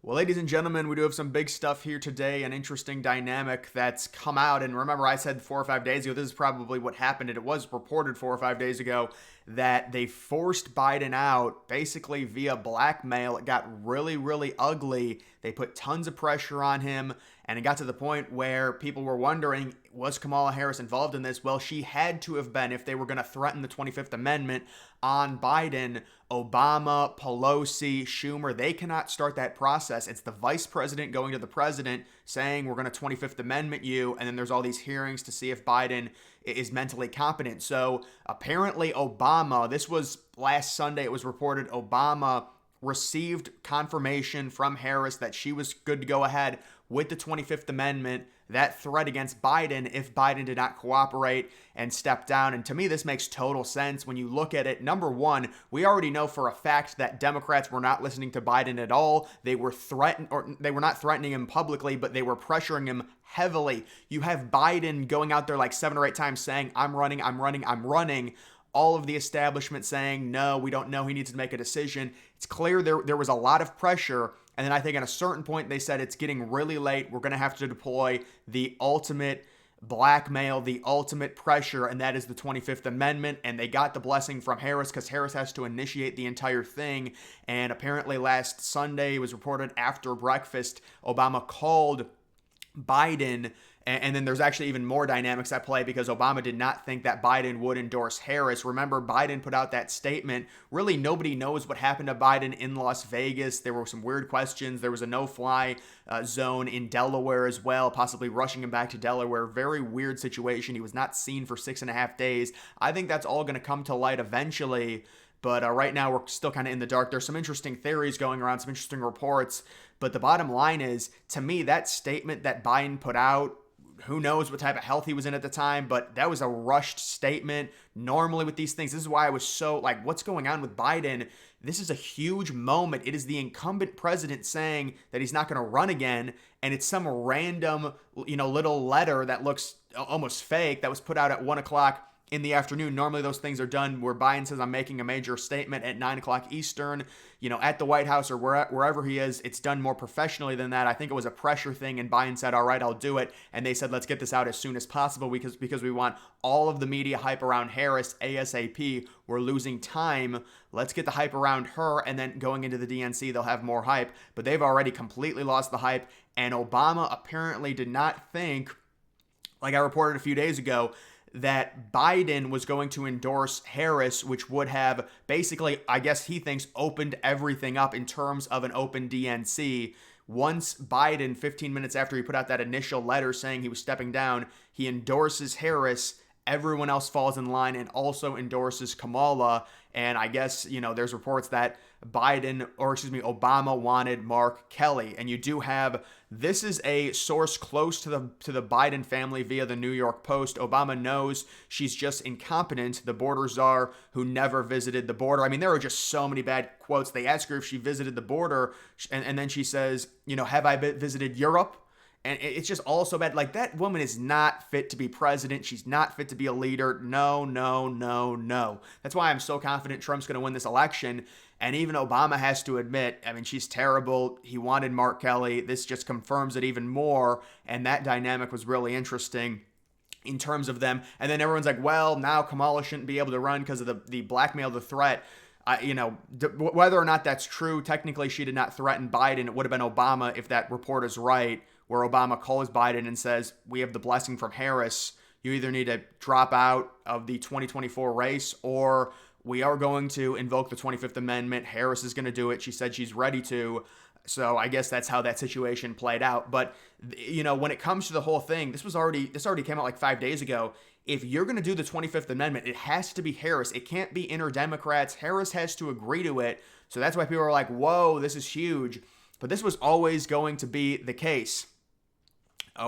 Well, ladies and gentlemen, we do have some big stuff here today, an interesting dynamic that's come out. And remember, I said 4 or 5 days ago, this is probably what happened. And it was reported 4 or 5 days ago that they forced Biden out basically via blackmail. It got really, really ugly. They put tons of pressure on him. And it got to the point where people were wondering, was Kamala Harris involved in this? Well, she had to have been if they were going to threaten the 25th Amendment on Biden. Obama, Pelosi, Schumer, they cannot start that process. It's the vice president going to the president saying, we're going to 25th Amendment you. And then there's all these hearings to see if Biden is mentally competent. So apparently Obama, this was last Sunday, it was reported Obama received confirmation from Harris that she was good to go ahead with the 25th Amendment, that threat against Biden if Biden did not cooperate and step down. And to me, this makes total sense when you look at it. Number one, we already know for a fact that Democrats were not listening to Biden at all. They were they were not threatening him publicly, but they were pressuring him heavily. You have Biden going out there like 7 or 8 times saying, I'm running, I'm running, I'm running. All of the establishment saying, no, we don't know. He needs to make a decision. It's clear there was a lot of pressure. And then I think at a certain point, they said it's getting really late. We're going to have to deploy the ultimate blackmail, the ultimate pressure, and that is the 25th Amendment. And they got the blessing from Harris because Harris has to initiate the entire thing. And apparently last Sunday, it was reported after breakfast, Obama called Biden. And then there's actually even more dynamics at play because Obama did not think that Biden would endorse Harris. Remember, Biden put out that statement. Really, nobody knows what happened to Biden in Las Vegas. There were some weird questions. There was a no-fly zone in Delaware as well, possibly rushing him back to Delaware. Very weird situation. He was not seen for 6.5 days. I think that's all going to come to light eventually. But right now, we're still kind of in the dark. There's some interesting theories going around, some interesting reports. But the bottom line is, to me, that statement that Biden put out, who knows what type of health he was in at the time, but that was a rushed statement. Normally with these things, this is why I was so like, what's going on with Biden? This is a huge moment. It is the incumbent president saying that he's not going to run again. And it's some random, little letter that looks almost fake that was put out at 1 o'clock in the afternoon. Normally those things are done where Biden says, I'm making a major statement at 9 o'clock Eastern, at the White House or wherever he is. It's done more professionally than that. I think it was a pressure thing and Biden said, all right, I'll do it. And they said, let's get this out as soon as possible because we want all of the media hype around Harris ASAP. We're losing time. Let's get the hype around her. And then going into the DNC, they'll have more hype, but they've already completely lost the hype. And Obama apparently did not think, like I reported a few days ago, that Biden was going to endorse Harris, which would have basically, I guess he thinks, opened everything up in terms of an open DNC. Once Biden, 15 minutes after he put out that initial letter saying he was stepping down, he endorses Harris. Everyone else falls in line and also endorses Kamala. And I guess, there's reports that Obama wanted Mark Kelly. And you do have, this is a source close to the Biden family via the New York Post. Obama knows she's just incompetent, the border czar who never visited the border. I mean, there are just so many bad quotes. They ask her if she visited the border, and then she says, have I visited Europe? And it's just all so bad. Like, that woman is not fit to be president. She's not fit to be a leader. No, no, no, no. That's why I'm so confident Trump's going to win this election. And even Obama has to admit, I mean, she's terrible. He wanted Mark Kelly. This just confirms it even more. And that dynamic was really interesting in terms of them. And then everyone's like, well, now Kamala shouldn't be able to run because of the blackmail, the threat. Whether or not that's true, technically she did not threaten Biden. It would have been Obama if that report is right, where Obama calls Biden and says, we have the blessing from Harris. You either need to drop out of the 2024 race or we are going to invoke the 25th Amendment. Harris is going to do it. She said she's ready to. So I guess that's how that situation played out. But, when it comes to the whole thing, this already came out like 5 days ago. If you're going to do the 25th Amendment, it has to be Harris. It can't be inner Democrats. Harris has to agree to it. So that's why people are like, whoa, this is huge. But this was always going to be the case.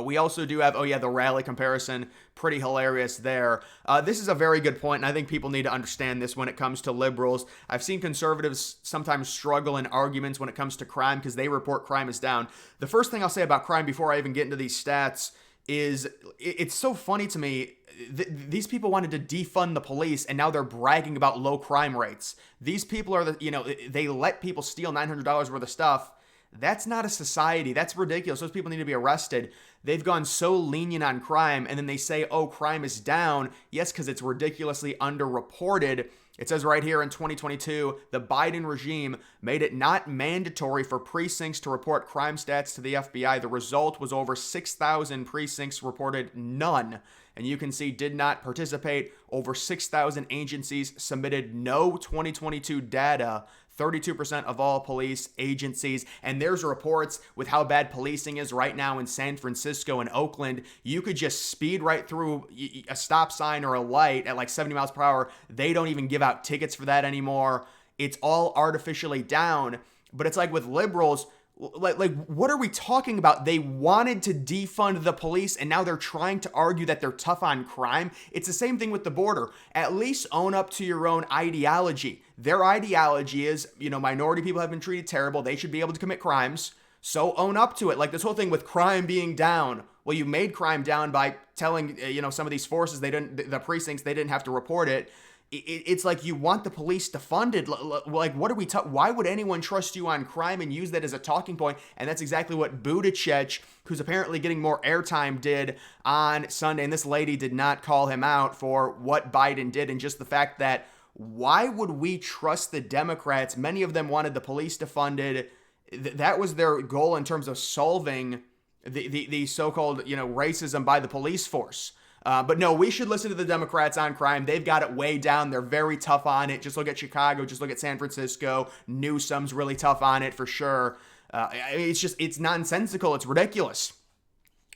We also do have, the rally comparison, pretty hilarious there. This is a very good point, and I think people need to understand this when it comes to liberals. I've seen conservatives sometimes struggle in arguments when it comes to crime because they report crime is down. The first thing I'll say about crime before I even get into these stats is it's so funny to me. These people wanted to defund the police, and now they're bragging about low crime rates. These people are they let people steal $900 worth of stuff. That's not a society. That's ridiculous. Those people need to be arrested. They've gone so lenient on crime, and then they say, oh, crime is down. Yes, because it's ridiculously underreported. It says right here in 2022, the Biden regime made it not mandatory for precincts to report crime stats to the FBI. The result was over 6,000 precincts reported none. And you can see did not participate. Over 6,000 agencies submitted no 2022 data. 32% of all police agencies. And there's reports with how bad policing is right now in San Francisco and Oakland. You could just speed right through a stop sign or a light at like 70 miles per hour. They don't even give out tickets for that anymore. It's all artificially down. But it's like with liberals, like what are we talking about? They wanted to defund the police, and now they're trying to argue that they're tough on crime. It's the same thing with the border. At least own up to your own ideology. Their ideology is, minority people have been treated terrible. They should be able to commit crimes. So own up to it. Like this whole thing with crime being down. Well, you made crime down by telling, some of these forces, the precincts, they didn't have to report it. It's like you want the police defunded. Like, what are we why would anyone trust you on crime and use that as a talking point? And that's exactly what Buttigieg, who's apparently getting more airtime, did on Sunday. And this lady did not call him out for what Biden did, and just the fact that why would we trust the Democrats? Many of them wanted the police defunded. That was their goal in terms of solving the so-called racism by the police force. But no, we should listen to the Democrats on crime. They've got it way down. They're very tough on it. Just look at Chicago. Just look at San Francisco. Newsom's really tough on it for sure. It's nonsensical. It's ridiculous.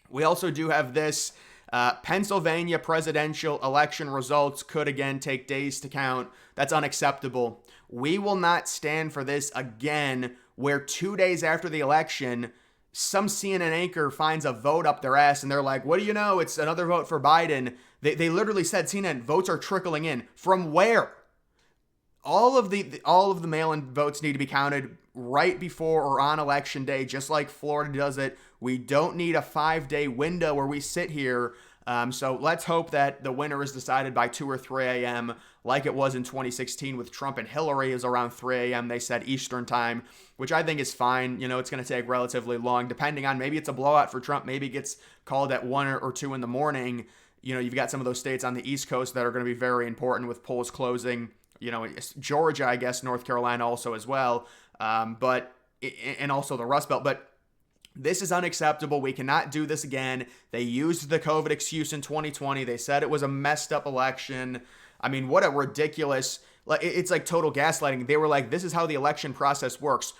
We also do have this. Pennsylvania presidential election results could again take days to count. That's unacceptable. We will not stand for this again, where 2 days after the election, some CNN anchor finds a vote up their ass and they're like, what do you know? It's another vote for Biden. They literally said, CNN, votes are trickling in. From where? All of the mail-in votes need to be counted right before or on election day, just like Florida does it. We don't need a 5-day window where we sit here. So let's hope that the winner is decided by 2 or 3 a.m. like it was in 2016 with Trump and Hillary. Is around 3 a.m. they said Eastern time, which I think is fine. It's going to take relatively long, depending on, maybe it's a blowout for Trump. Maybe it gets called at 1 or 2 in the morning. You've got some of those states on the East Coast that are going to be very important with polls closing. Georgia, I guess, North Carolina also as well. And also the Rust Belt. But this is unacceptable. We cannot do this again. They used the COVID excuse in 2020. They said it was a messed up election. I mean, what a ridiculous, it's like total gaslighting. They were like, this is how the election process works.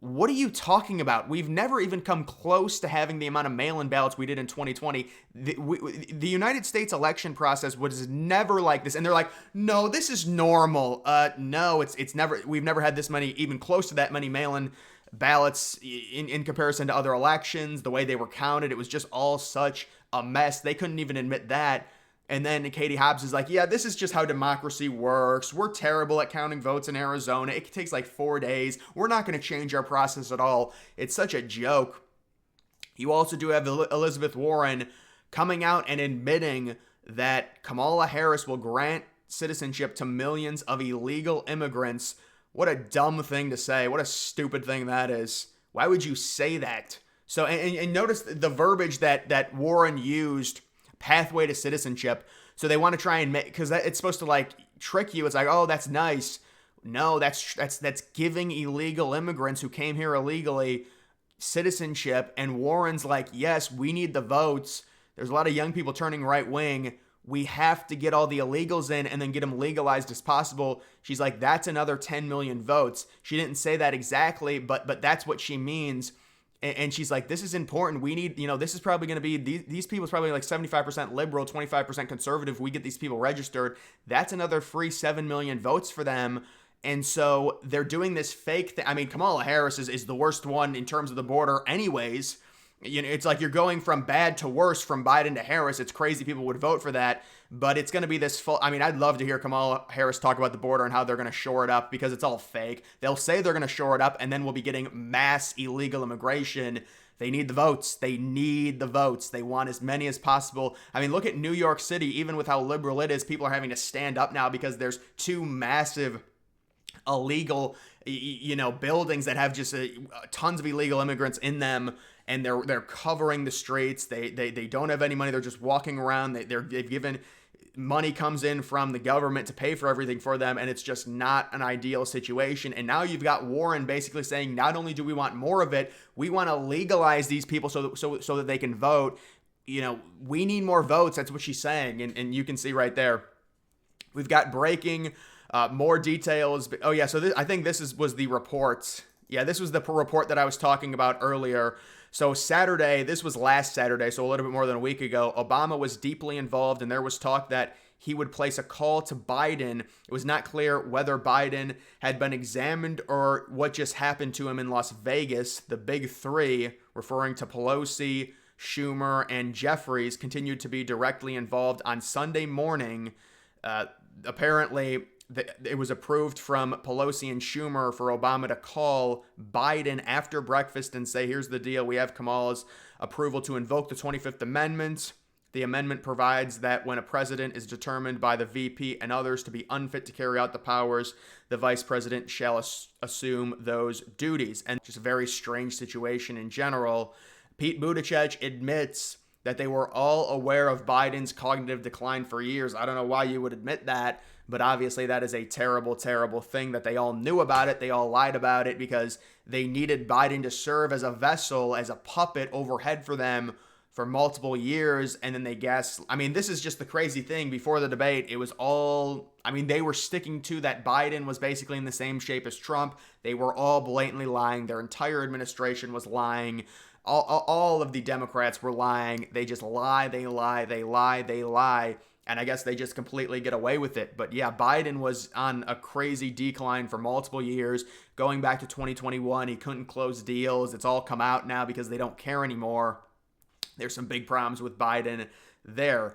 What are you talking about? We've never even come close to having the amount of mail-in ballots we did in 2020. The United States election process was never like this. And they're like, no, this is normal. No, it's never, we've never had this many, even close to that many mail-in ballots in comparison to other elections. The way they were counted, it was just all such a mess. They couldn't even admit that. And then Katie Hobbs is like, yeah, this is just how democracy works. We're terrible at counting votes in Arizona. It takes like 4 days. We're not going to change our process at all. It's such a joke. You also do have Elizabeth Warren coming out and admitting that Kamala Harris will grant citizenship to millions of illegal immigrants. What a dumb thing to say. What a stupid thing that is. Why would you say that? So, and notice the verbiage that Warren used, pathway to citizenship. So they want to try and make, because it's supposed to like trick you. It's like, oh, that's nice. No, that's giving illegal immigrants who came here illegally citizenship. And Warren's like, yes, we need the votes. There's a lot of young people turning right wing. We have to get all the illegals in and then get them legalized as possible. She's like, that's another 10 million votes. She didn't say that exactly, but that's what she means. And she's like, this is important. We need, this is probably going to be, these people's probably like 75% liberal, 25% conservative. We get these people registered. That's another free 7 million votes for them. And so they're doing this fake thing. I mean, Kamala Harris is the worst one in terms of the border anyways. It's like you're going from bad to worse from Biden to Harris. It's crazy people would vote for that, but it's going to be this full. I mean, I'd love to hear Kamala Harris talk about the border and how they're going to shore it up, because it's all fake. They'll say they're going to shore it up, and then we'll be getting mass illegal immigration. They need the votes. They need the votes. They want as many as possible. I mean, look at New York City. Even with how liberal it is, people are having to stand up now because there's 2 massive illegal buildings that have just tons of illegal immigrants in them, and they're covering the streets. They don't have any money. They're just walking around. They've given money comes in from the government to pay for everything for them, and it's just not an ideal situation. And now you've got Warren basically saying, not only do we want more of it, we want to legalize these people so that they can vote. We need more votes. That's what she's saying, and you can see right there. We've got breaking more details. Oh yeah, so I think this was the report. Yeah, this was the report that I was talking about earlier. So Saturday, this was last Saturday, so a little bit more than a week ago, Obama was deeply involved, and there was talk that he would place a call to Biden. It was not clear whether Biden had been examined or what just happened to him in Las Vegas. The big three, referring to Pelosi, Schumer, and Jeffries, continued to be directly involved on Sunday morning. Apparently, it was approved from Pelosi and Schumer for Obama to call Biden after breakfast and say, here's the deal. We have Kamala's approval to invoke the 25th Amendment. The amendment provides that when a president is determined by the VP and others to be unfit to carry out the powers, the vice president shall assume those duties. And just a very strange situation in general. Pete Buttigieg admits that they were all aware of Biden's cognitive decline for years. I don't know why you would admit that, but obviously that is a terrible, terrible thing that they all knew about it. They all lied about it because they needed Biden to serve as a vessel, as a puppet overhead for them for multiple years. And then they this is just the crazy thing. Before the debate, it was all, they were sticking to that Biden was basically in the same shape as Trump. They were all blatantly lying. Their entire administration was lying. All of the Democrats were lying. They just lie, they lie, they lie, they lie. And I guess they just completely get away with it. But yeah, Biden was on a crazy decline for multiple years. Going back to 2021, he couldn't close deals. It's all come out now because they don't care anymore. There's some big problems with Biden there.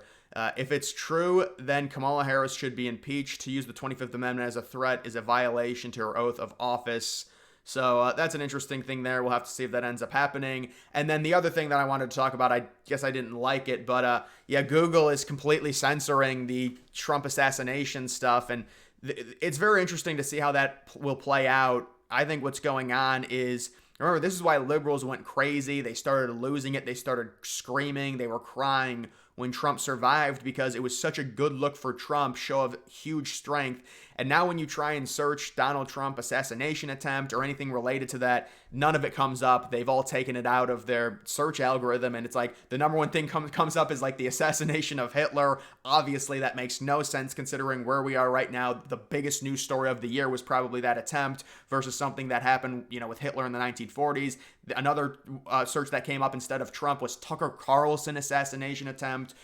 If it's true, then Kamala Harris should be impeached. To use the 25th Amendment as a threat is a violation to her oath of office. So that's an interesting thing there. We'll have to see if that ends up happening. And then the other thing that I wanted to talk about, I guess I didn't like it, but Google is completely censoring the Trump assassination stuff. And it's very interesting to see how that will play out. I think what's going on is, remember, this is why liberals went crazy. They started losing it. They started screaming. They were crying when Trump survived because it was such a good look for Trump, show of huge strength. And now when you try and search Donald Trump assassination attempt or anything related to that, none of it comes up. They've all taken it out of their search algorithm, and it's like the number one thing comes up is like the assassination of Hitler. Obviously, that makes no sense considering where we are right now. The biggest news story of the year was probably that attempt versus something that happened, with Hitler in the 1940s. Another search that came up instead of Trump was Tucker Carlson assassination attempt.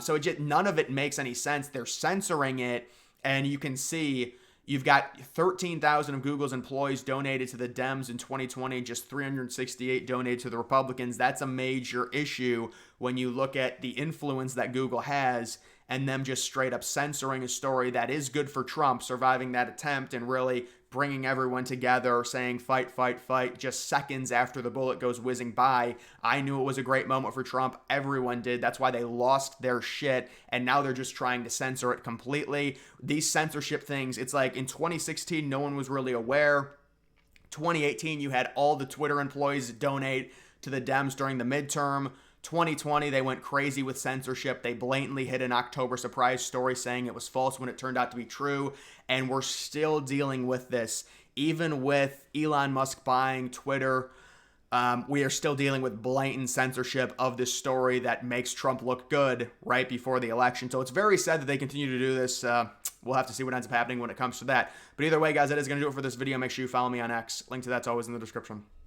So none of it makes any sense. They're censoring it, and you can see you've got 13,000 of Google's employees donated to the Dems in 2020, just 368 donated to the Republicans. That's a major issue when you look at the influence that Google has and them just straight up censoring a story that is good for Trump, surviving that attempt and really bringing everyone together, saying fight, fight, fight, just seconds after the bullet goes whizzing by. I knew it was a great moment for Trump. Everyone did. That's why they lost their shit, and now they're just trying to censor it completely. These censorship things, it's like in 2016, no one was really aware. 2018, you had all the Twitter employees donate to the Dems during the midterm. 2020, they went crazy with censorship. They blatantly hid an October surprise story saying it was false when it turned out to be true. And we're still dealing with this. Even with Elon Musk buying Twitter, we are still dealing with blatant censorship of this story that makes Trump look good right before the election. So it's very sad that they continue to do this. We'll have to see what ends up happening when it comes to that. But either way, guys, that is going to do it for this video. Make sure you follow me on X. Link to that's always in the description.